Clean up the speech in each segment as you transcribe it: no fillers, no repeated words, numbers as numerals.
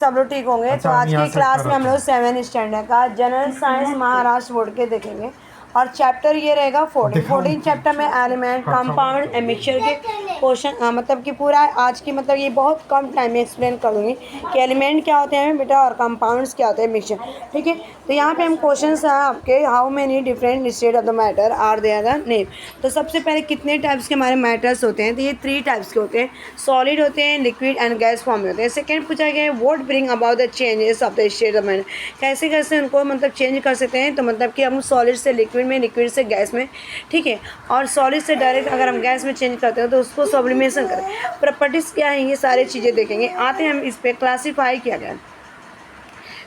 सब लोग ठीक होंगे। तो आज की क्लास में हम लोग 7 स्टैंडर्ड का जनरल साइंस महाराष्ट्र बोर्ड के देखेंगे और चैप्टर ये रहेगा 14 चैप्टर में एलिमेंट कंपाउंड एंड मिक्सचर के क्वेश्चन मतलब कि पूरा आज की मतलब ये बहुत कम टाइम में एक्सप्लेन करूँगी कि एलिमेंट क्या होते हैं बेटा और कंपाउंड्स क्या होते हैं मिक्सचर। ठीक है, तो यहाँ पे हम क्वेश्चंस हैं आपके, how many different state of the matter are there the name. तो सबसे पहले कितने टाइप्स के हमारे मैटर्स होते हैं, तो ये 3 टाइप्स के होते हैं, सॉलिड होते हैं, लिक्विड एंड गैस फॉर्म में होते हैं। सेकेंड पूछा गया है what bring about the changes of the state of matter, कैसे कैसे उनको मतलब चेंज कर सकते हैं। तो मतलब कि हम सॉलिड से लिक्विड में, लिक्विड से गैस में, ठीक है, और सॉलिड से डायरेक्ट अगर हम गैस में चेंज करते हो तो उसको सब्लिमेशन करें, प्रॉपर्टीज़ क्या है, ये सारी चीज़ें देखेंगे। आते हैं हम इस पर, क्लासीफाई किया गया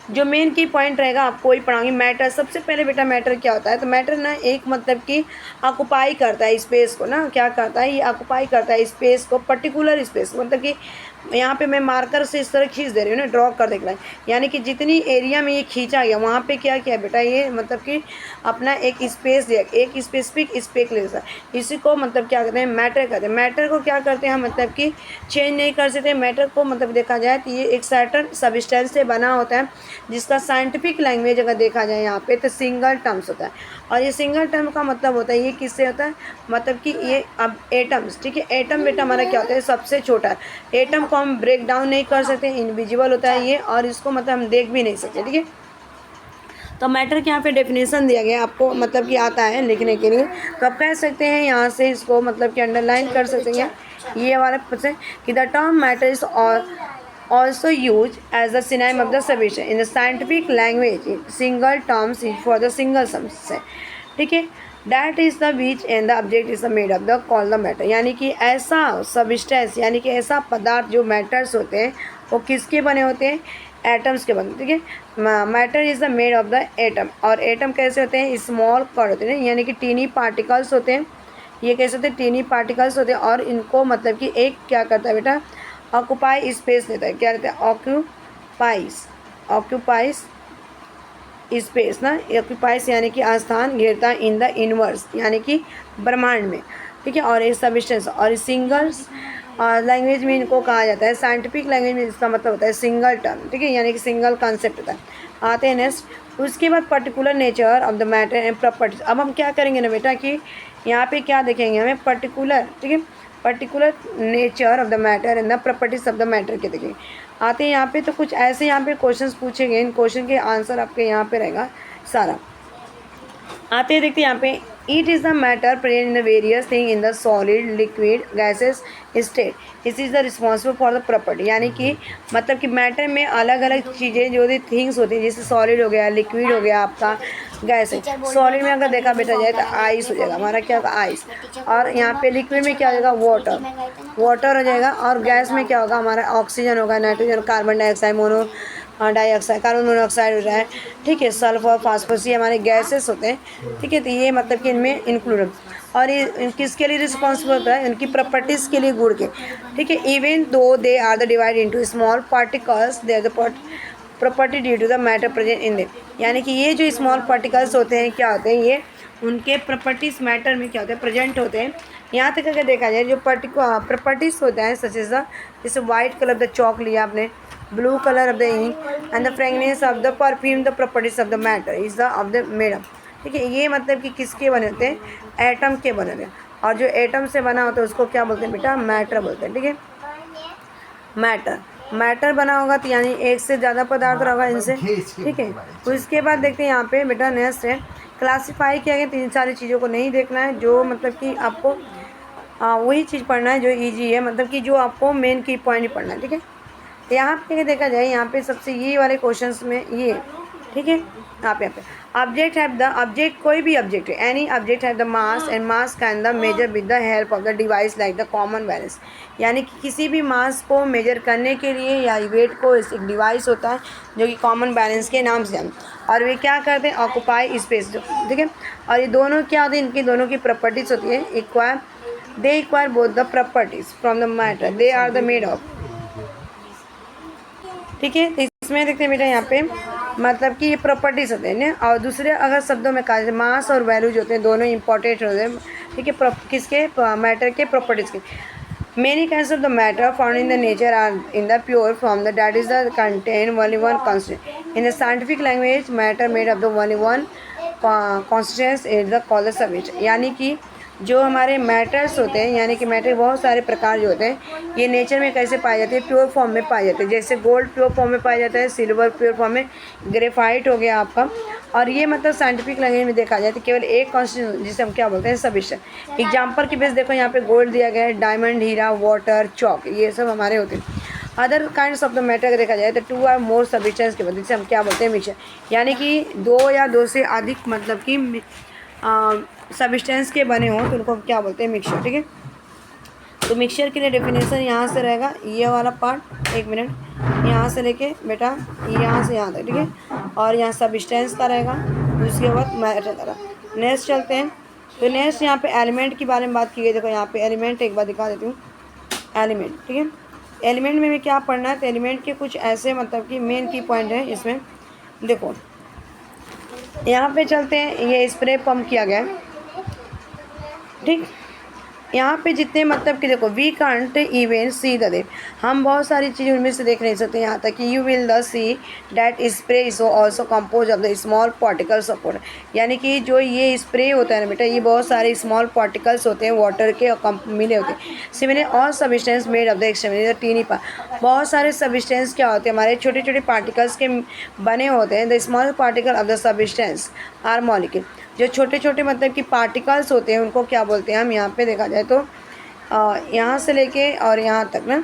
जो मेन की पॉइंट रहेगा आपको वही पढ़ाऊंगी। मैटर, सबसे पहले बेटा मैटर क्या होता है, तो मैटर ना एक मतलब कि ऑक्युपाई करता है स्पेस को, ना क्या करता है, ये ऑक्युपाई करता है स्पेस को, पर्टिकुलर स्पेस, मतलब कि यहाँ पे मैं मार्कर से इस तरह खींच दे रही हूँ ना, ड्रॉ कर देख रहा है, यानी कि जितनी एरिया में ये खींचा गया वहाँ पे क्या किया बेटा, ये मतलब कि अपना एक स्पेस दिया, एक स्पेसिफिक स्पेस ले सकता, इसी को मतलब क्या कहते हैं, मैटर कहते हैं। मैटर को क्या करते हैं हम, मतलब कि चेंज नहीं कर सकते। मैटर को मतलब देखा जाए तो ये एक सर्टेन सबस्टेंस से बना होता है, जिसका साइंटिफिक लैंग्वेज अगर देखा जाए यहाँ पे तो सिंगल टर्म्स होता है। और ये सिंगल टर्म का मतलब होता है, ये किससे होता है, मतलब कि ये अब एटम्स, ठीक है, एटम बेटा हमारा क्या होता है, सबसे छोटा है। एटम को हम ब्रेक डाउन नहीं कर सकते, इनविजिबल होता है ये, और इसको मतलब हम देख भी नहीं सकते, ठीक है। तो मैटर के यहाँ पे डेफिनेशन दिया गया आपको, मतलब कि आता है लिखने के लिए, तो आप कह सकते हैं यहाँ से इसको मतलब कि अंडरलाइन कर सकते हैं ये वाला से कि the term matter is also used as a synonym of the substance in the scientific language. Single terms is for the single substance, ठीक है, that is the which and the object is made of the called the matter। यानी कि ऐसा substance, यानी कि ऐसा पदार्थ जो मैटर्स होते हैं वो किसके बने होते हैं, एटम्स के बनते हैं, ठीक है। Matter is the made of the atom, और एटम कैसे होते हैं, स्मॉल कण होते हैं, यानी कि टीनी पार्टिकल्स होते हैं। ये कैसे होते हैं, टीनी पार्टिकल्स होते हैं, और इनको मतलब कि एक क्या करता है बेटा, ऑक्यूपाई स्पेस लेता है, क्या रहता है, ऑक्यूपाइज स्पेस ना, ऑक्यूपाइज यानी कि स्थान घेरता है, इन द यूनिवर्स यानी कि ब्रह्मांड में, ठीक है। और ये सबस्टेंस, और सिंगल्स लैंग्वेज में इनको कहा जाता है, साइंटिफिक लैंग्वेज में इसका मतलब होता है सिंगल टर्म, ठीक है, यानी कि सिंगल कॉन्सेप्ट होता है। आते हैं नेक्स्ट, उसके बाद particular nature of the matter and properties. अब हम क्या करेंगे ना बेटा कि यहाँ पे क्या देखेंगे हमें, पर्टिकुलर, ठीक है, particular nature of the matter and the properties of the matter के देखेंगे। आते हैं यहाँ पे, तो कुछ ऐसे यहाँ पे क्वेश्चंस पूछे गए, इन क्वेश्चन के आंसर आपके यहाँ पे रहेगा सारा। आते हैं देखते हैं यहाँ पे, it is the matter present in the various thing in the solid liquid gases state, this is the responsible for the property. यानी कि मतलब कि मैटर में अलग अलग चीज़ें जो होती थिंग्स होती हैं, जैसे सॉलिड हो गया, लिक्विड हो गया, आपका गैस है। सॉलिड में अगर देखा बेटा जाए तो आइस हो जाएगा हमारा, क्या होगा, आइस। और यहाँ पे लिक्विड में क्या हो जाएगा, वाटर हो जाएगा। और गैस में क्या होगा हमारा, ऑक्सीजन होगा, nitrogen, carbon dioxide, mono dioxide, carbon monoxide हो रहा है, ठीक है, सल्फर, फास्फोरस, ये हमारे गैसेस होते हैं, ठीक है। तो ये मतलब कि इनमें इंक्लूड, और ये किसके लिए रिस्पॉन्सिबल होता है, उनकी प्रॉपर्टीज़ के लिए, गुण के, ठीक है। Even though they are the divide into small particles, they are the property due to the matter present in them. यानी कि ये जो स्मॉल पार्टिकल्स होते हैं क्या होते हैं, ये उनके प्रॉपर्टीज़ मैटर में क्या होते हैं, प्रेजेंट होते हैं। यहाँ तक अगर देखा जाए जो प्रॉपर्टीज़ होता है, सच इज़ द, जैसे वाइट कलर द चॉक लिया आपने, blue colour of the ink and the fragrance of the perfume, the properties of the matter is the of the medium, ठीक है। ये मतलब कि किसके बने होते हैं, एटम के बने होते हैं, और जो एटम से बना होता है उसको क्या बोलते हैं बेटा, मैटर बोलते हैं, ठीक है। मैटर बना होगा तो यानी एक से ज़्यादा पदार्थ होगा इनसे, ठीक है। तो इसके बाद देखते हैं यहाँ पे बेटा नेक्स्ट है, क्लासीफाई किया गया। तीन सारी चीज़ों को नहीं देखना है, जो मतलब कि आपको वही चीज़ पढ़ना है जो ईजी है, मतलब कि जो आपको मेन की पॉइंट पढ़ना है, ठीक है। तो यहाँ पे देखा जाए, यहाँ पे सबसे ये वाले क्वेश्चंस में ये, ठीक है, यहाँ पे ऑब्जेक्ट हैव द, ऑब्जेक्ट कोई भी ऑब्जेक्ट है, any object have the mass and mass can the measure with the help of the device like the common balance. यानी कि किसी भी मास को मेजर करने के लिए या वेट को एक डिवाइस होता है जो कि कॉमन बैलेंस के नाम से जान, और वे क्या करते हैं, ऑक्यूपाई स्पेस, ठीक है। और ये दोनों क्या होते हैं, इनकी दोनों की प्रॉपर्टीज होती है, acquire, they acquire both the properties from the matter they are the made of, ठीक है। तो इसमें देखते हैं बेटा यहाँ पे मतलब कि ये प्रॉपर्टीज होते हैं ना, और दूसरे अगर शब्दों में कहा जाए मास और वैल्यू जो होते हैं दोनों इंपॉर्टेंट होते हैं, ठीक है, किसके, मैटर के प्रॉपर्टीज़ के। Many kinds of the matter found in the nature are in the pure form, that is the contain only one constant. In the scientific language, matter made of the only one constituents is the called the substance. यानी कि जो हमारे matters होते हैं, यानी कि matter बहुत सारे प्रकार जो होते हैं, ये नेचर में कैसे पाए जाते हैं? प्योर फॉर्म में पाए जाते हैं। जैसे गोल्ड प्योर फॉर्म में पाया जाता है, सिल्वर प्योर फॉर्म में, ग्रेफाइट हो गया आपका। और ये मतलब साइंटिफिक लैंग्वेज में देखा जाए तो केवल एक कॉन्स्टिट्यूशन, जिसे हम क्या बोलते हैं? सब्सटेंस। एग्जाम्पल की बेस देखो, यहाँ पे गोल्ड दिया गया है, डायमंड, हीरा, वाटर, चॉक, ये सब हमारे होते हैं। Other kinds of the matter देखा जाए तो 2 और मोर सब्सटेंस के बाद, जिसे हम क्या बोलते हैं? मिक्सचर। यानी कि 2 या 2 से अधिक मतलब कि सब्सटेंस के बने हों तो उनको हम क्या बोलते हैं? मिक्सचर। ठीक है, तो मिक्सचर के लिए डेफिनेशन यहाँ से रहेगा, ये वाला पार्ट, 1 मिनट, यहाँ से लेके बेटा यहाँ से यहाँ तक। ठीक है, और यहाँ सब्सटेंस का रहेगा, उसके बाद मैटर का। नेक्स्ट चलते हैं। तो नेक्स्ट यहाँ पे एलिमेंट के बारे में बात की गई। देखो यहाँ पे एलिमेंट एक बार दिखा देती हूँ। एलिमेंट, ठीक है, एलिमेंट में भी क्या पढ़ना है? तो एलिमेंट के कुछ ऐसे मतलब कि मेन की पॉइंट है इसमें। देखो यहाँ पे चलते हैं, ये स्प्रे पंप किया गया है। ठीक, यहाँ पे जितने मतलब कि देखो, we can't even see the day, हम बहुत सारी चीज़ें उनमें से देख नहीं सकते। यहाँ तक कि you will the see that spray is also compose of the small particles of water. यानी कि जो ये स्प्रे होता है ना बेटा, ये बहुत सारे स्मॉल पार्टिकल्स होते हैं वाटर के और मिले होते हैं। Similar all substance made of the extremely tiny part, बहुत सारे सब्सटेंस क्या होते हैं? हमारे छोटे छोटे पार्टिकल्स के बने होते हैं। The small particle of the substance are molecule, जो छोटे छोटे मतलब कि पार्टिकल्स होते हैं उनको क्या बोलते हैं हम? यहाँ पे देखा जाए तो यहाँ से लेके और यहाँ तक ना,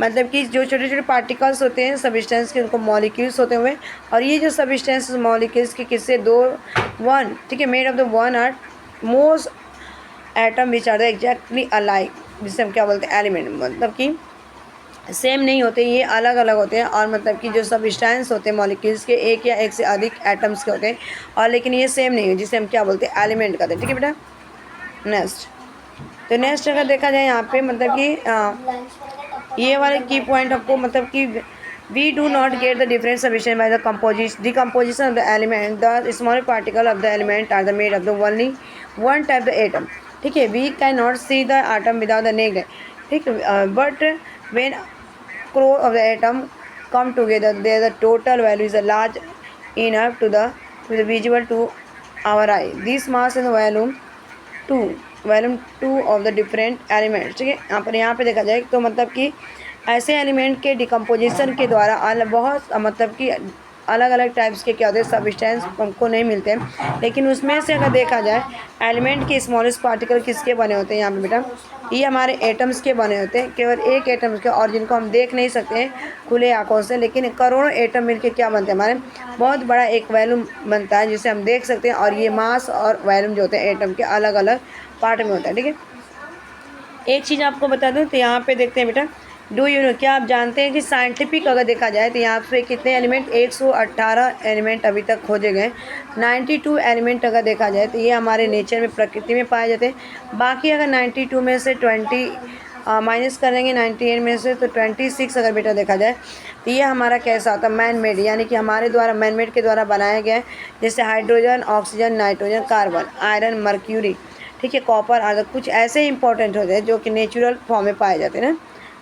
मतलब कि जो छोटे छोटे पार्टिकल्स होते हैं सब्सटेंस के, उनको मॉलिक्यूल्स होते हुए। और ये जो सब्सटेंस मॉलिक्यूल्स के किससे? 2 1, ठीक है, made of the one are most atom which are the exactly alike, जिसे हम क्या बोलते हैं? एलिमेंट। मतलब कि सेम नहीं होते, ये अलग अलग होते हैं। और मतलब कि जो सब्सटेंस होते हैं मॉलिक्यूल्स के, एक या एक से अधिक एटम्स के होते हैं, और लेकिन ये सेम नहीं है, जिसे हम क्या बोलते हैं? एलिमेंट कहते हैं। ठीक है बेटा, नेक्स्ट। तो नेक्स्ट अगर देखा जाए यहाँ पे मतलब कि ये वाले की पॉइंट आपको मतलब कि we do not get the different substance by the decomposition of the element, the small particle of the element are the made of the only one type the atom. ठीक है, we can not see the atom without the naked. ठीक, but when core of the atom come together, there the total value is a large enough to the visible to our eye. This mass and volume 2 of the different elements। ठीक है, यहाँ पे देखा जाए तो मतलब कि ऐसे एलिमेंट के डिकम्पोजिशन के द्वारा बहुत मतलब कि अलग अलग टाइप्स के क्या होते हैं? सब्सटेंस हमको नहीं मिलते हैं। लेकिन उसमें से अगर देखा जाए एलिमेंट के स्मॉलेस्ट पार्टिकल किसके बने होते हैं? यहाँ पे बेटा ये हमारे एटम्स के बने होते हैं, केवल एक एटम्स के, और जिनको हम देख नहीं सकते हैं खुले आंखों से, लेकिन करोड़ों एटम मिलके क्या बनते हैं? हमारे बहुत बड़ा एक वॉल्यूम बनता है, जिसे हम देख सकते हैं। और ये मास और वॉल्यूम जो होते हैं एटम के अलग अलग पार्ट में होता है। ठीक है, एक चीज़ आपको बता दूँ, तो यहाँ पे देखते हैं बेटा, डू यू नो, क्या आप जानते हैं कि साइंटिफिक अगर देखा जाए तो यहाँ पे कितने एलिमेंट? 118 एलिमेंट अभी तक खोजे गए। 92 एलिमेंट अगर देखा जाए तो ये हमारे नेचर में, प्रकृति में पाए जाते हैं। बाकी अगर 92 में से 20 माइनस करेंगे 98 में से, तो 26 अगर बेटा देखा जाए तो ये हमारा कैसा होता है? मैन मेड, यानी कि हमारे द्वारा, मैन मेड के द्वारा बनाया गया है। जैसे hydrogen, oxygen, nitrogen, carbon, iron, mercury, ठीक है, कॉपर आदि कुछ ऐसे इंपॉर्टेंट होते हैं जो कि नेचुरल फॉर्म में पाए जाते हैं ना।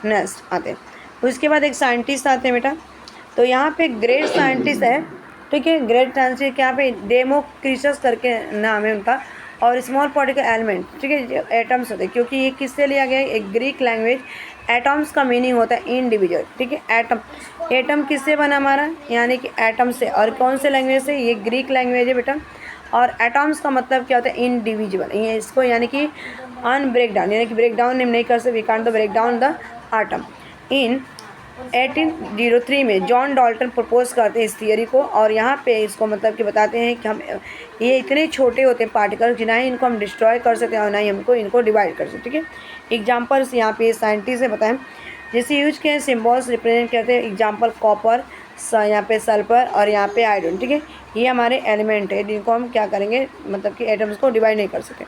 नेक्स्ट आते हैं, उसके बाद एक साइंटिस्ट आते हैं बेटा। तो यहाँ पे ग्रेट साइंटिस्ट है, ठीक है, ग्रेट साइंटिस्ट यहाँ पे डेमोक्रिटस करके नाम है उनका। और स्मॉल पार्टिकल एलिमेंट, ठीक है, जो एटम्स होते हैं, क्योंकि ये किससे लिया गया है? एक ग्रीक लैंग्वेज। एटम्स का मीनिंग होता है इंडिविजुअल। ठीक है, एटम, एटम किससे बना हमारा? यानी कि एटम से। और कौन से लैंग्वेज से? ये ग्रीक लैंग्वेज है बेटा। और एटम्स का मतलब क्या होता है? इंडिविजुअल। ये इसको यानी कि ब्रेक डाउन, यानी कि ब्रेक डाउन हम नहीं कर सकते, we can't the break down the atom. In 1803 में जॉन डाल्टन प्रपोज करते हैं इस थियरी को। और यहाँ पे इसको मतलब कि बताते हैं कि हम ये इतने छोटे होते हैं पार्टिकल कि ना ही इनको हम डिस्ट्रॉय कर सकते हैं और ना ही हमको इनको डिवाइड कर सकते। ठीक है, एग्जाम्पल्स यहाँ पे साइंटिस्ट है बताएं, जैसे यूज के सिम्बॉल्स रिप्रेजेंट करते हैं। एग्जाम्पल कॉपर, यहाँ पे सल्फर और यहाँ पे आयरन। ठीक है, ये हमारे एलिमेंट है जिनको हम क्या करेंगे, मतलब कि एटम्स को डिवाइड नहीं कर सके।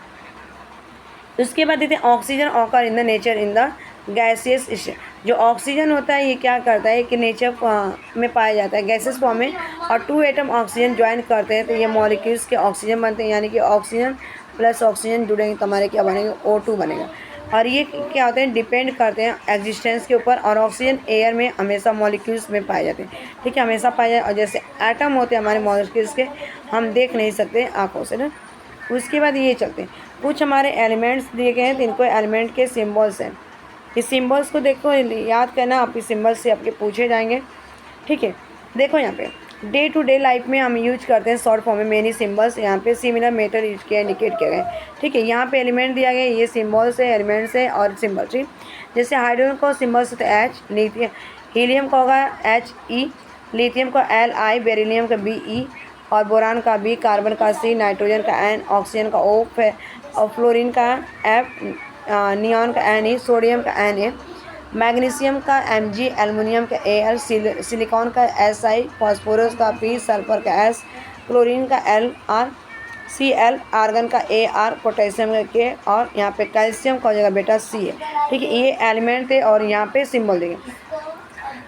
उसके बाद देखते हैं oxygen occur in the nature in the gaseous state. जो ऑक्सीजन होता है ये क्या करता है कि नेचर में पाया जाता है गैसेस फॉर्म में। और 2 एटम ऑक्सीजन ज्वाइन करते हैं तो ये मॉलिक्यूल्स के ऑक्सीजन बनते हैं, यानी कि ऑक्सीजन प्लस ऑक्सीजन जुड़ेंगे तो हमारे क्या बनेंगे? O2 बनेगा। और ये क्या होते हैं, डिपेंड करते हैं एग्जिस्टेंस के ऊपर। और ऑक्सीजन एयर में हमेशा मॉलिक्यूल्स में पाए जाते हैं, ठीक है, हमेशा पाए जाते हैं। और जैसे एटम होते हैं हमारे मॉलिक्यूल्स के, हम देख नहीं सकते आँखों से ना। उसके बाद ये चलते हैं, कुछ हमारे एलिमेंट्स दिए गए हैं, तो इनको एलिमेंट के सिम्बल्स हैं। इस सिम्बल्स को देखो, याद करना, आप इस सिम्बल्स से आपके पूछे जाएंगे, ठीक है। देखो यहाँ पे डे टू डे लाइफ में हम यूज करते हैं शॉर्ट फॉर्म में मेनी सिम्बल्स, यहाँ पे सिमिलर मेथड यूज किया, इंडिकेट किया गया है, ठीक है। यहाँ पे एलिमेंट दिया गया है, ये सिम्बल्स है, एलिमेंट्स है और सिम्बल, ठीक। जैसे हाइड्रोजन को सिम्बल्स होते हैं एच, लिथियम, हीलियम का होगा HE, लिथियम का Li, बेरिलियम का Be और बोरान का B, कार्बन का C, नाइट्रोजन का N, ऑक्सीजन का O और फ्लोरीन का F, नियॉन का Ne, सोडियम का Na, मैग्नीशियम का Mg, एल्युमिनियम का Al, सिलिकॉन का Si, फास्फोरस का P, सल्फर का S, क्लोरीन का Lr, Cl, आर्गन का Ar, पोटेशियम का K और यहाँ पे कैल्शियम का हो जाएगा बेटा C है, ठीक है। ये एलिमेंट थे और यहाँ पे सिंबल देंगे।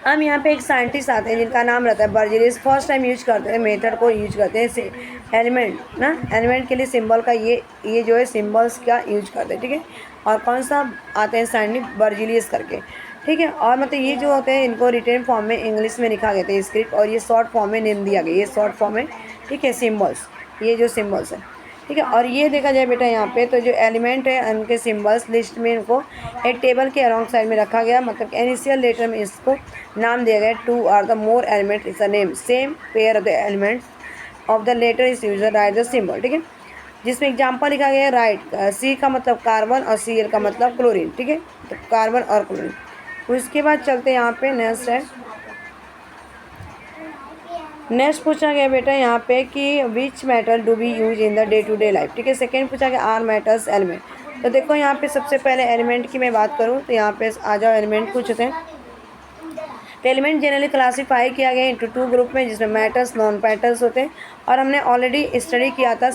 हम यहाँ पे एक साइंटिस्ट आते हैं जिनका नाम रहता है बर्जेलिस, फर्स्ट टाइम यूज करते हैं, मेथड को यूज करते हैं एलिमेंट ना, एलिमेंट के लिए सिंबल का ये जो है सिंबल्स का यूज करते हैं, ठीक है। और कौन सा आते हैं साइंटिस्ट बर्जेलिस करके, ठीक है। और मतलब ये जो होते हैं इनको रिटन फॉर्म में इंग्लिश में लिखा गया था स्क्रिप्ट, और ये शॉर्ट फॉर्म में नेम दिया गया, ये शॉर्ट फॉर्म में, ठीक है, सिम्बल्स, ये जो सिम्बल्स है, ठीक है। और ये देखा जाए बेटा यहाँ पे तो जो एलिमेंट है उनके सिंबल्स लिस्ट में इनको एक टेबल के अराउंड साइड में रखा गया, मतलब इनिशियल लेटर में इसको नाम दिया गया, 2 are the more element is the name, same pair of the elements of the letter is use write the symbol, ठीक है। जिसमें एग्जाम्पल लिखा गया है राइट, C का मतलब कार्बन और Cl का मतलब क्लोरीन, ठीक है, तो कार्बन और क्लोरीन। उसके बाद चलते हैं यहाँ पे नेक्स्ट है, नेक्स्ट पूछा गया बेटा यहाँ पे कि which metal do be use in the day to day life, ठीक है। सेकेंड पूछा गया आर मेटल्स एलिमेंट। तो देखो यहाँ पे सबसे पहले एलिमेंट की मैं बात करूँ तो यहाँ पे आ जाओ, एलिमेंट पूछते हैं। तो एलिमेंट जनरली क्लासीफाई किया गया इंटू 2 ग्रुप में, जिसमें मेटल्स नॉन मेटल्स होते हैं। और हमने ऑलरेडी स्टडी किया था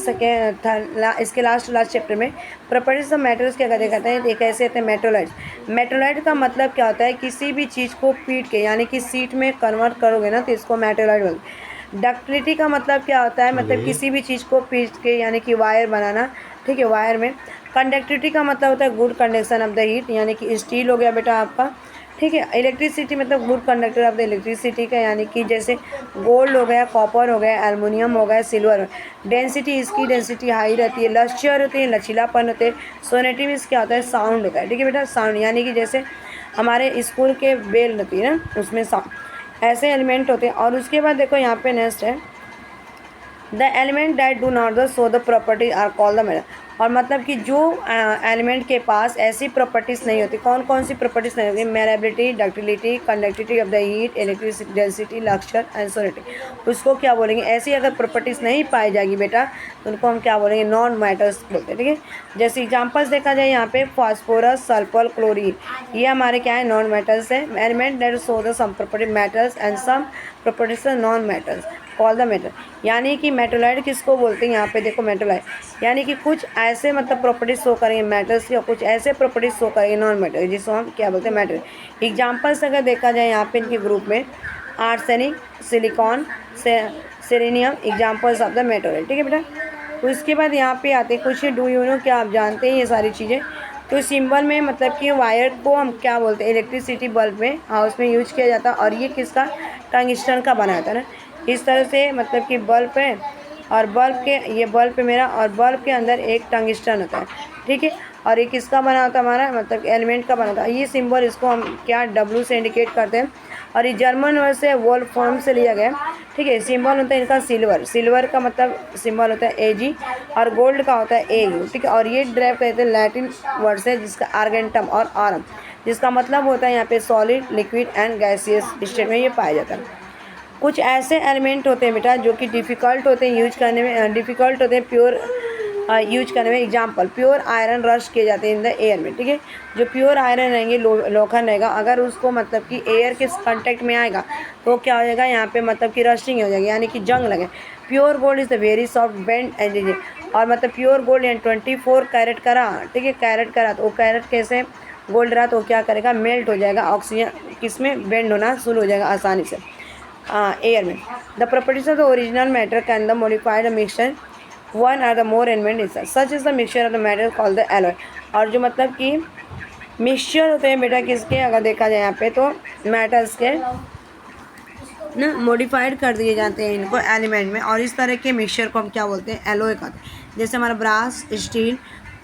इसके लास्ट चैप्टर में प्रॉपर्टीज ऑफ मेटल्स क्या कहते हैं, एक ऐसे होते हैं मेटोलाइट्स। मेटोलाइट का मतलब क्या होता है, किसी भी चीज़ को पीट के यानी कि सीट में कन्वर्ट करोगे ना तो इसको मेटोलाइट बोलते हैं। डक्टिलिटी का मतलब क्या होता है, मतलब किसी भी चीज़ को पीट के यानी कि वायर बनाना, ठीक है, वायर में। कंडक्टिविटी का मतलब होता है good conduction of the heat, यानी कि स्टील हो गया बेटा आपका, ठीक है। इलेक्ट्रिसिटी मतलब good conductor of the electricity का, यानी कि जैसे गोल्ड हो गया, कॉपर हो गया, एल्युमिनियम हो गया, सिल्वर हो गया। डेंसिटी, इसकी डेंसिटी हाई रहती है। लस्चर होती है, लचीलापन होते हैं। सोनेटी में क्या होता है, साउंड होता है, ठीक है बेटा, साउंड, यानी कि जैसे हमारे स्कूल के बेल होती है ना, उसमें साउंड, ऐसे एलिमेंट होते हैं। और उसके बाद देखो यहाँ पे नेक्स्ट है the element that do not the show the property are called the metal. और मतलब कि जो एलिमेंट के पास ऐसी प्रॉपर्टीज़ नहीं होती, कौन कौन सी प्रॉपर्टीज़ नहीं होती, malleability, ductility, conductivity of the heat, electricity, density, lustre and sonority, उसको क्या बोलेंगे। ऐसी अगर प्रॉपर्टीज़ नहीं पाई जाएगी बेटा तो उनको हम क्या बोलेंगे, नॉन मेटल्स बोलते हैं, ठीक है। जैसे एग्जाम्पल्स देखा जाए यहाँ पे फास्फोरस, सल्फर, क्लोरीन, ये हमारे क्या है, नॉन मेटल्स है। Element that show the some property metals and some properties non metals call the metal. यानी कि मेटोलाइट किसको बोलते हैं, यहाँ पे देखो मेटोलाइट, यानी कि कुछ ऐसे मतलब प्रॉपर्टीज शो करेंगे मेटल्स की और कुछ ऐसे प्रॉपर्टीज शो करेंगे नॉन मेटल, जिसको हम क्या बोलते हैं, मेटल। एग्जाम्पल्स अगर देखा जाए यहाँ पे इनके ग्रुप में arsenic, silicon, selenium, examples of the मेटोलाइट, ठीक है बेटा। तो इसके बाद यहाँ पे आते हैं कुछ डू यू नो, क्या आप जानते हैं ये सारी चीज़ें। तो सिंबल में मतलब कि वायर को हम क्या बोलते हैं, इलेक्ट्रिसिटी बल्ब में, हाउस में यूज किया जाता है। और ये किसका, टंगस्टन का बना था ना, इस तरह से मतलब कि बल्ब है और बल्ब के, ये बल्ब है मेरा और बल्ब के अंदर एक टंगस्टन होता है, ठीक है। और ये किसका बना होता है, हमारा मतलब एलिमेंट का बना होता है। ये सिंबल इसको हम क्या W से इंडिकेट करते हैं। और ये जर्मन वर्ड से वोल्फ्राम से लिया गया, ठीक है। सिंबल होता है इनका सिल्वर, सिल्वर का मतलब सिंबल होता है Ag और गोल्ड का होता है Au, ठीक है। और ये ड्राइव कहते हैं लैटिन वर्ड से, जिसका आर्गेंटम और आरम, जिसका मतलब होता है यहाँ पे solid, liquid and gaseous state में ये पाया जाता है। कुछ ऐसे एलिमेंट होते हैं बेटा जो कि डिफ़िकल्ट होते हैं यूज करने में, डिफ़िकल्ट होते हैं प्योर यूज करने में। एग्जांपल, प्योर आयरन रश किए जाते हैं इन द एयर में, ठीक है। जो प्योर आयरन रहेंगे, लोखंड रहेगा, अगर उसको मतलब कि एयर के कांटेक्ट में आएगा तो क्या हो जाएगा, यहाँ पे मतलब कि रस्टिंग हो जाएगी, यानी कि जंग लगे। Pure gold is the very soft bend and, और मतलब प्योर गोल्ड यानी 24 कैरेट करा, ठीक है, कैरेट करा तो वो कैरेट कैसे गोल्ड रहा तो क्या करेगा, मेल्ट हो जाएगा, ऑक्सीजन किसमें बेंड होना शुरू हो जाएगा आसानी से एयर में। The properties of the original matter can the modified mixture one are the more element is such is the mixture of the matter called the alloy. और जो मतलब कि मिक्सचर होते हैं बेटा किसके, अगर देखा जाए यहाँ पे तो मेटल्स के ना मॉडिफाइड कर दिए जाते हैं इनको एलिमेंट में, और इस तरह के मिक्सचर को हम क्या बोलते हैं, एलॉय कहते हैं। जैसे हमारा ब्रास स्टील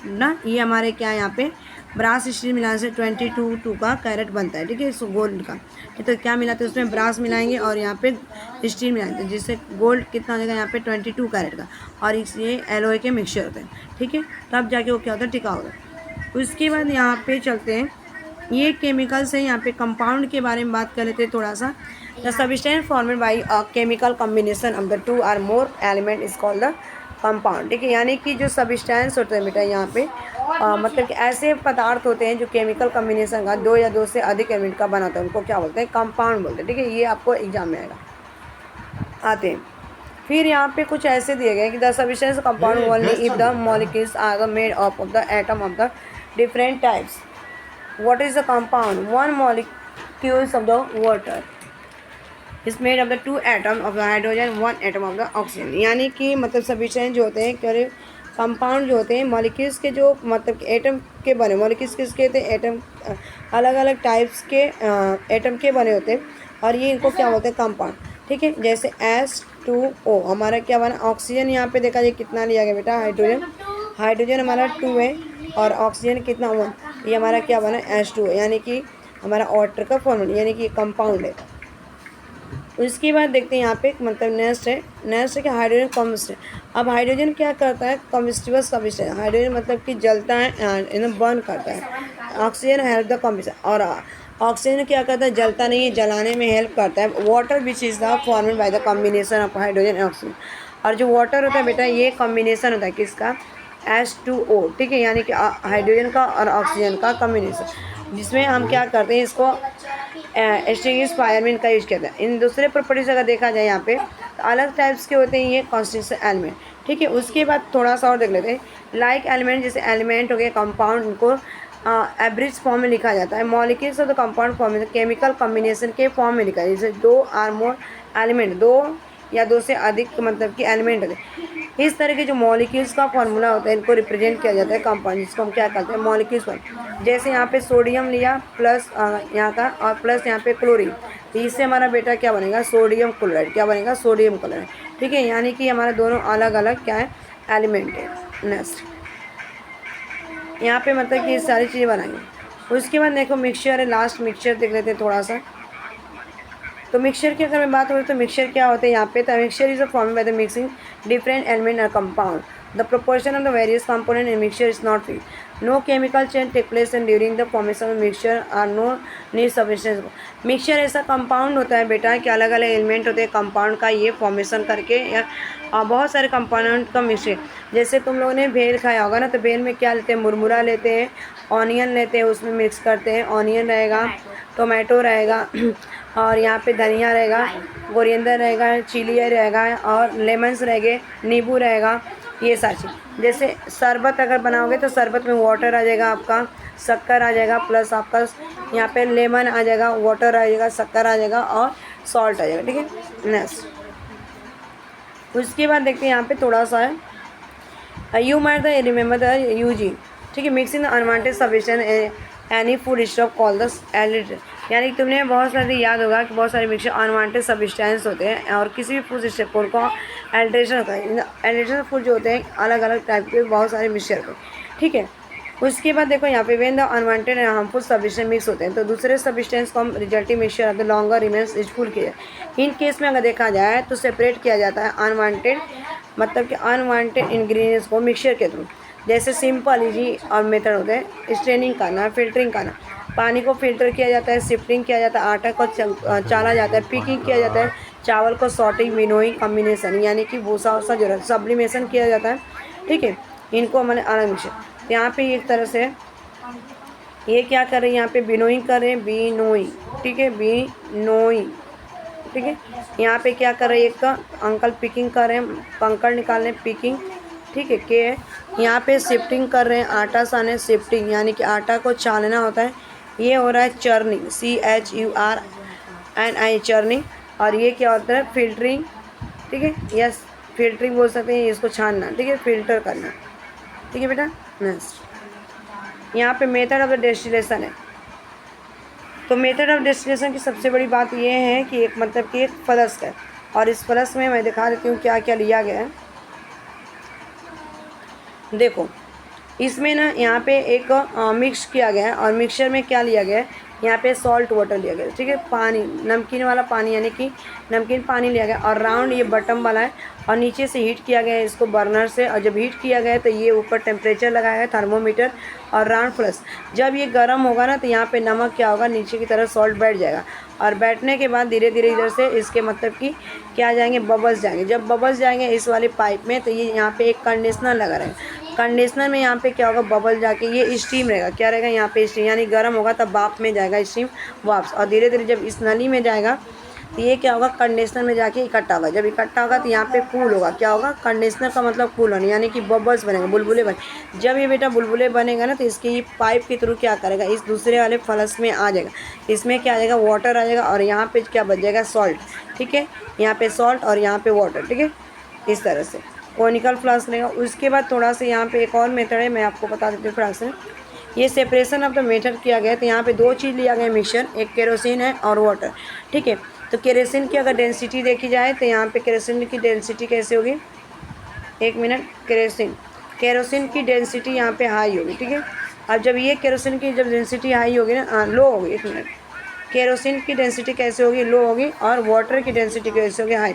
ना, ये हमारे क्या है यहाँ पे ब्रास स्टील मिलाने से 22 का कैरेट बनता है, ठीक है, गोल्ड का। तो क्या मिलाते हैं उसमें, ब्रास मिलाएंगे और यहाँ पे स्टील मिलाएंगे, जिससे गोल्ड कितना हो जाएगा यहाँ पे 22 कैरेट का, और इस ये एलॉय के मिक्सचर होते हैं, ठीक है। तब जाके वो क्या होता है, टिका होता है। उसके बाद यहाँ पे चलते हैं, ये केमिकल्स है, यहाँ पे कंपाउंड के बारे में बात कर लेते हैं थोड़ा सा। The substance formed by a chemical combination of the 2 और मोर element is called the compound, ठीक है। यानी कि जो सब्सटेंस होते हैं बेटा यहाँ पे मतलब कि ऐसे पदार्थ होते हैं जो केमिकल कॉम्बिनेशन का 2 या 2 से अधिक एलिमेंट का बनाता है, उनको क्या बोलते हैं, कंपाउंड बोलते हैं, ठीक है। ये आपको एग्जाम में आते हैं। फिर यहाँ पे कुछ ऐसे दिए गए कि the substance compound only if the molecules are made up of the atom of the different types. What is the compound? One molecules of the water is made of the 2 atoms of the hydrogen, 1 atom of the oxygen। यानी कि मतलब substance जो होते हैं क्या compound जो होते हैं मॉलिक्यूल्स के, जो मतलब एटम के बने, मॉलिक्यूल्स किसके होते हैं, एटम अलग अलग टाइप्स के एटम के बने होते हैं, और ये इनको क्या बोलते हैं, कंपाउंड, ठीक है। जैसे H2O हमारा क्या बना, ऑक्सीजन यहाँ पे देखा जाए कितना लिया गया बेटा, हाइड्रोजन हमारा 2 है, और ऑक्सीजन कितना 1, ये हमारा क्या बना H2O, यानी कि हमारा वाटर का फॉर्मूला, यानी कि ये कंपाउंड है। उसके बाद देखते हैं यहाँ पे मतलब नेक्स्ट है कि हाइड्रोजन कम्बस्ट। अब हाइड्रोजन क्या करता है, कम्बस्टिबल सब्सटेंस, हाइड्रोजन मतलब कि जलता है, बर्न करता है। ऑक्सीजन हेल्प द कम्बस्ट, और ऑक्सीजन क्या करता है, जलता नहीं है, जलाने में हेल्प करता है। Water which is the formed by the combination of hydrogen and oxygen, और जो वाटर होता है बेटा ये कॉम्बिनेशन होता है किसका, H2O, ठीक है, यानी कि हाइड्रोजन का और ऑक्सीजन का कॉम्बिनेशन, जिसमें हम क्या करते हैं, इसको एक्सटिंग्विश फायर में इनका यूज करते हैं। इन दूसरे प्रॉपर्टीज अगर देखा जाए यहाँ पे तो अलग टाइप्स के होते हैं ये कॉन्स्टिट्यूएंट एलिमेंट, ठीक है। उसके बाद थोड़ा सा और देख लेते हैं, लाइक एलिमेंट, जैसे एलिमेंट हो गए कंपाउंड, उनको एवरेज फॉर्म में लिखा जाता है। Molecules of the compound form में केमिकल कॉम्बिनेशन के फॉर्म में लिखा है, जैसे 2 और मोर एलिमेंट, 2 या 2 से अधिक मतलब कि एलिमेंट होते हैं। इस तरह के जो मॉलिक्यूल्स का फॉर्मूला होता है इनको रिप्रेजेंट किया जाता है कंपाउंड, जिसको हम क्या कहते हैं, मॉलिक्यूल्स पर। जैसे यहाँ पे सोडियम लिया प्लस यहाँ का और प्लस यहाँ पे क्लोरीन, तो इससे हमारा बेटा क्या बनेगा, सोडियम क्लोराइड, क्या बनेगा, सोडियम क्लोराइड, ठीक है। यानी कि हमारा दोनों अलग अलग क्या है, एलिमेंट है। नेक्स्ट यहाँ पे मतलब कि ये सारी चीज़ें बनाएंगे। उसके बाद देखो मिक्सचर है, लास्ट मिक्सचर देख लेते हैं थोड़ा सा। तो मिक्सचर की अगर मैं बात करूँ तो मिक्सचर क्या होता है यहाँ पे, तो mixture is a form by the mixing different element और compound. The proportion of the various component in mixture is not fixed. No chemical change take place and during the formation of mixture are no new substance. Mixture ऐसा compound होता है बेटा कि अलग अलग element होते हैं कंपाउंड का, ये फॉर्मेशन करके या बहुत सारे कंपोनेंट का मिक्सचर। जैसे तुम लोगों ने भेल खाया होगा ना, तो भेल में क्या लेते हैं, मुरमुरा लेते हैं, ऑनियन लेते हैं, उसमें मिक्स करते हैं, ऑनियन रहेगा, टोमेटो रहेगा और यहाँ पे धनिया रहेगा, कोरिएंडर रहेगा, चिली रहेगा और लेमन्स रहेंगे, नींबू रहेगा, ये सारी चीज़। जैसे शरबत अगर बनाओगे तो शरबत में वाटर आ जाएगा, आपका शक्कर आ जाएगा, प्लस आपका यहाँ पे लेमन आ जाएगा, वाटर आ जाएगा, शक्कर आ जाएगा और सॉल्ट आ जाएगा, ठीक है। नेक्स्ट उसके बाद देखते हैं यहाँ पे थोड़ा सा है, you might the remember the यूजी, ठीक है, mixing the unwanted substance any food stock call the एलिड। यानी कि तुमने बहुत सारे याद होगा कि बहुत सारे मिक्सचर अनवांटेड सब्सटेंस होते हैं, और किसी भी फूड स्टेप को उनको एल्ट्रेशन होता है। एल्ट्रेशन फूड जो होते हैं अलग अलग टाइप के बहुत सारे मिक्सचर होते हैं, ठीक है। उसके बाद देखो यहाँ पे when the unwanted and harmful substance mix होते हैं तो दूसरे सब्सटेंस को हम resulting mixture of the longer remains useful किया जाए। इन केस में अगर देखा जाए तो सेपरेट किया जाता है अनवांटेड मतलब कि अनवांटेड इंग्रेडिएंट्स को मिक्सचर के थ्रू। जैसे सिंपल इजी और मेथड होते हैं, स्ट्रेनिंग करना, फिल्टरिंग करना, पानी को फिल्टर किया जाता है, शिफ्टिंग किया जाता है, आटा को चाला जाता है, पिकिंग किया जाता है, चावल को सॉर्टिंग, विनोइंग, कॉम्बिनेशन यानी कि भूसा वूसा जो सब्लिमेशन किया जाता है, ठीक है। इनको मैंने अलग मिक्सचर यहाँ पे एक तरह से ये क्या कर रहे हैं, यहाँ पे विनोइंग कर रहे हैं, विनोइंग, ठीक है, विनोइंग, ठीक है। यहाँ पे क्या कर रहे हैं, एक का अंकल पिकिंग कर रहे हैं, कंकड़ निकाल रहे हैं, पिकिंग, ठीक है, के यहाँ पे शिफ्टिंग कर रहे हैं, आटा साने, शिफ्टिंग यानी कि आटा को छानना होता है, ये हो रहा है चर्निंग, CHURNI चर्निंग। और ये क्या होता है, फिल्टरिंग, ठीक है, यस फिल्टरिंग बोल सकते हैं, इसको छानना, ठीक है, फिल्टर करना, ठीक है बेटा। नेक्स्ट यहाँ पे मेथड ऑफ द डिस्टिलेशन है। तो मेथड ऑफ डिस्टिलेशन की सबसे बड़ी बात ये है कि एक मतलब कि एक फ्लास्क है, और इस फ्लास्क में मैं दिखा देती हूँ क्या क्या लिया गया है। देखो इसमें ना यहाँ पे एक मिक्स किया गया है, और मिक्सचर में क्या लिया गया है, यहाँ पे सॉल्ट वाटर लिया गया है, ठीक है, पानी, नमकीन वाला पानी, यानी कि नमकीन पानी लिया गया, और राउंड ये बटन वाला है, और नीचे से हीट किया गया है इसको बर्नर से, और जब हीट किया गया है तो ये ऊपर टेम्परेचर लगाया है थर्मोमीटर और राउंड फ्लश। जब ये गर्म होगा ना तो यहाँ पे नमक क्या होगा, नीचे की तरफ सॉल्ट बैठ जाएगा, और बैठने के बाद धीरे धीरे इधर से इसके मतलब कि क्या जाएंगे, बबल्स जाएंगे। जब बबल्स जाएंगे इस वाले पाइप में तो ये यहाँ पे एक कंडीशनर लगा रहेगा। कंडीशनर में यहाँ पे क्या होगा, बबल जाके ये स्टीम रहेगा, क्या रहेगा यहाँ पे स्टीम, यानी गर्म होगा तब भाप में जाएगा स्टीम वापस, और धीरे धीरे जब इस नली में जाएगा तो ये क्या होगा, कंडीशनर में जाके इकट्ठा होगा। जब इकट्ठा होगा तो यहाँ पे कूल होगा, क्या होगा, कंडीशनर का मतलब कूल होना, यानी कि बबल्स बनेंगे, बुलबुले बने। जब ये बेटा बुलबुले बनेगा ना तो इसके ये पाइप के थ्रू क्या करेगा, इस दूसरे वाले फ्लश में आ जाएगा, इसमें क्या आ जाएगा, वाटर आ जाएगा, और यहाँ पे क्या बच जाएगा, सॉल्ट, ठीक है, यहाँ पे सॉल्ट और यहाँ पे वाटर, ठीक है, इस तरह से कोनिकल फ्लास्क लेगा। उसके बाद थोड़ा सा यहाँ पे एक और मेथड है, मैं आपको बता देती हूँ थोड़ा सा। ये सेपरेशन ऑफ द मेथड किया गया, तो यहाँ पे दो चीज़ लिया गया मिक्सचर, एक केरोसिन है और वाटर, ठीक है। तो केरोसिन की अगर डेंसिटी देखी जाए तो यहाँ पे केरोसिन की डेंसिटी कैसे होगी, एक मिनट, केरोसिन की डेंसिटी यहाँ पे हाई होगी, ठीक है। अब जब ये केरोसिन की जब डेंसिटी हाई होगी ना, लो होगी, एक मिनट, केरोसिन की डेंसिटी कैसे होगी, लो होगी, और वाटर की डेंसिटी कैसे होगी, हाई।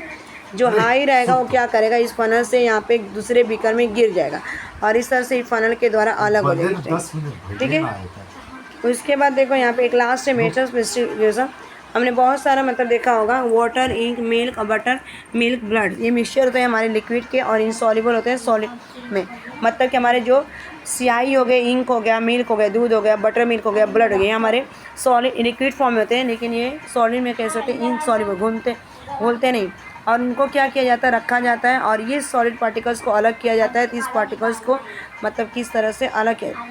जो हाई रहेगा वो क्या करेगा, इस फनल से यहाँ पे दूसरे बीकर में गिर जाएगा, और इस तरह से इस फनल के द्वारा अलग हो जाएगी, ठीक है। उसके बाद देखो यहाँ पे एक लास्ट है मेथड डिस्ट्रीब्यूशन। हमने बहुत सारा मतलब देखा होगा, वाटर, इंक, मिल्क और बटर, मिल्क, ब्लड, ये मिक्सचर होते हैं हमारे लिक्विड के, और इनसॉल्युबल होते हैं सॉलिड में। मतलब कि हमारे जो स्याही हो गए, इंक हो गया, मिल्क हो गया, दूध हो गया, बटर मिल्क हो गया, ब्लड हो गया, हमारे सॉलिड लिक्विड फॉर्म में होते हैं, लेकिन ये सॉलिड में कैसे होते हैं, इनसॉल्युबल, घुलते नहीं, और उनको क्या किया जाता है, रखा जाता है, और ये सॉलिड पार्टिकल्स को अलग किया जाता है। तो इस पार्टिकल्स को मतलब किस तरह से अलग किया,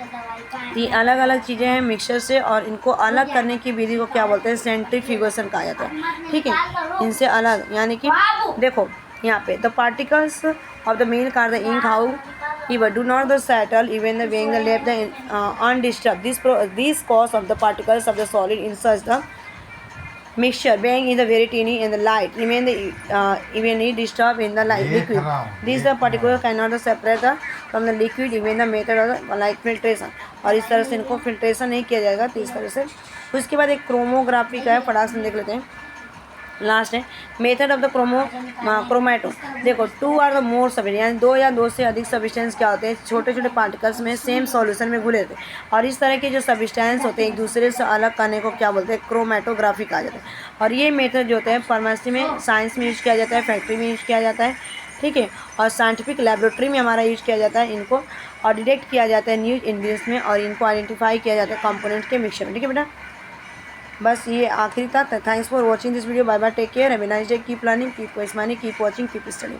ये अलग अलग चीज़ें हैं मिक्सचर से, और इनको अलग करने की विधि को क्या बोलते हैं, सेंट्रीफ्यूगेशन कहा जाता है, ठीक है। इनसे अलग, यानी कि देखो यहाँ पे the particles of the milk are the ink how even do not the settle even the being the left the undisturbed, this cause of the particles of the solid in such the mixture being in the very teeny and the light remain the evenly disturbed in the liquid. These the particular cannot separate the from the liquid even the method of the like filtration, और इस तरह से इनको filtration नहीं किया जाएगा, तो इस तरह से। उसके बाद एक क्रोमोग्राफी का है, फटाक से देख लेते हैं, लास्ट है मेथड ऑफ द क्रोमैटो। देखो 2 आर द मोर सब्सटेंस, यानी 2 या 2 से अधिक सब्सटेंस क्या होते हैं, छोटे छोटे पार्टिकल्स में सेम सॉल्यूशन में घुले रहते हैं, और इस तरह के जो सब्सटेंस होते हैं एक दूसरे से अलग करने को क्या बोलते हैं, क्रोमैटोग्राफी कहा जाता है। और ये मेथड जो होता है फार्मेसी में, साइंस में यूज़ किया जाता है, फैक्ट्री में यूज़ किया जाता है, ठीक है, और साइंटिफिक लेबोरेटरी में हमारा यूज़ किया जाता है इनको, और डिटेक्ट किया जाता है न्यूज इंग्रेडिएंट्स में, और इनको आइडेंटिफाई किया जाता है कंपोनेंट के मिक्सचर में, ठीक है बेटा। बस ये आखिरी था। Thanks for watching this video, bye bye, take care, have a nice day, keep learning, keep smiling, keep watching, keep studying.